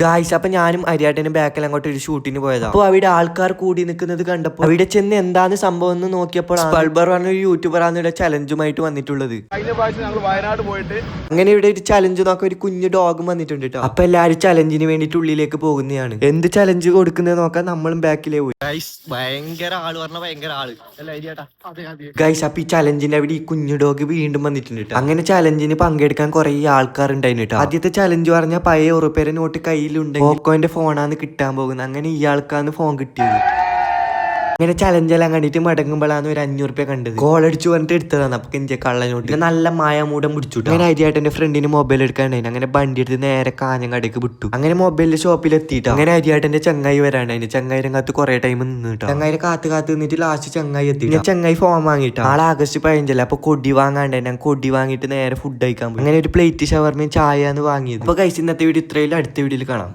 Guys അപ്പൊ ഞാനും അരിയാട്ടനും ബാക്കിൽ അങ്ങോട്ട് ഒരു ഷൂട്ടിന് പോയതാണ്. അപ്പൊ അവിടെ ആൾക്കാർ കൂടി നിൽക്കുന്നത് കണ്ടപ്പോൾ അവിടെ ചെന്ന് എന്താണ് സംഭവം എന്ന് നോക്കിയപ്പോൾ സ്പൾബർ പറഞ്ഞ ഒരു യൂട്യൂബർ ആണ് ഇവിടെ ചലഞ്ചുമായിട്ട് വന്നിട്ടുള്ളത്. വയനാട് പോയിട്ട് അങ്ങനെ ഇവിടെ ഒരു ചലഞ്ച് നോക്കാൻ ഒരു കുഞ്ഞു ഡോഗും വന്നിട്ടുണ്ട് കേട്ടോ. അപ്പൊ എല്ലാരും ചലഞ്ചിന് വേണ്ടിട്ട് ഉള്ളിലേക്ക് പോകുന്നതാണ്. എന്ത് ചലഞ്ച് കൊടുക്കുന്നത് നോക്കാൻ നമ്മളും ബാക്കിലേ പോയി. ഭയങ്കര ആള് പറഞ്ഞ ഭയങ്കര ആള് ഗൈസ് അപ്പൊ ഈ ചലഞ്ചിന്റെ അവിടെ ഈ കുഞ്ഞു ഡോഗ് വീണ്ടും വന്നിട്ടുണ്ട് കേട്ടോ. അങ്ങനെ ചലഞ്ചിന് പങ്കെടുക്കാൻ കുറെ ആൾക്കാർ ഉണ്ടായിരുന്നു കേട്ടോ. ആദ്യത്തെ ചലഞ്ച് പറഞ്ഞാൽ പഴയ ഉറുപ്പേരെ നോട്ട് കയ്യിലുണ്ടെങ്കിൽ ഓക്കോന്റെ ഫോണാണ് കിട്ടാൻ പോകുന്നത്. അങ്ങനെ ഇയാൾക്കാണ് ഫോൺ കിട്ടിയത്. അങ്ങനെ ചലഞ്ചെല്ലാം കണ്ടിട്ട് മടങ്ങുമ്പോഴാണ് ഒരു 500 രൂപ കണ്ടത്. കോൾ അടിച്ചു പറഞ്ഞിട്ട് എടുത്തതാണ്. അപ്പൊ ഇന്ത്യ കള്ളനോട്ട് നല്ല മായമൂടം പിടിച്ചു. അങ്ങനെ അരിയാട്ടന്റെ ഫ്രണ്ടിന് മൊബൈൽ എടുക്കാണ്ടായിരുന്നു. അങ്ങനെ വണ്ടി എടുത്ത് നേരെ കാഞ്ഞങ്ങാടേക്ക് വിട്ടു. അങ്ങനെ മൊബൈലിന്റെ ഷോപ്പിൽ എത്തിയിട്ടോ. അങ്ങനെ അരിയാട്ടന്റെ ചങ്ങായി വരാണ്ടായിരുന്നു. ചങ്ങായി രംഗത്ത് കുറെ ടൈം നിന്നിട്ടോ. ചങ്ങായി കാത്ത് നിന്നിട്ട് ലാസ്റ്റ് ചങ്ങായി എത്തി. ചങ്ങായി ഫോൺ വാങ്ങിട്ടോ. ആളെ ആഗസ്റ്റ് 15 അപ്പൊ കൊടി വാങ്ങാണ്ടായിരുന്നു. ഞാൻ കൊടി വാങ്ങിയിട്ട് നേരെ ഫുഡ് കഴിക്കാൻ പോയി. അങ്ങനെ ഒരു പ്ലേറ്റ് ഷവർമയും ചായ വാങ്ങിയത്. അപ്പൊ കഴിച്ച് ഇന്നത്തെ വീഡിയോ ഇത്രയും അടുത്ത വീഡിയോയിൽ കാണാം.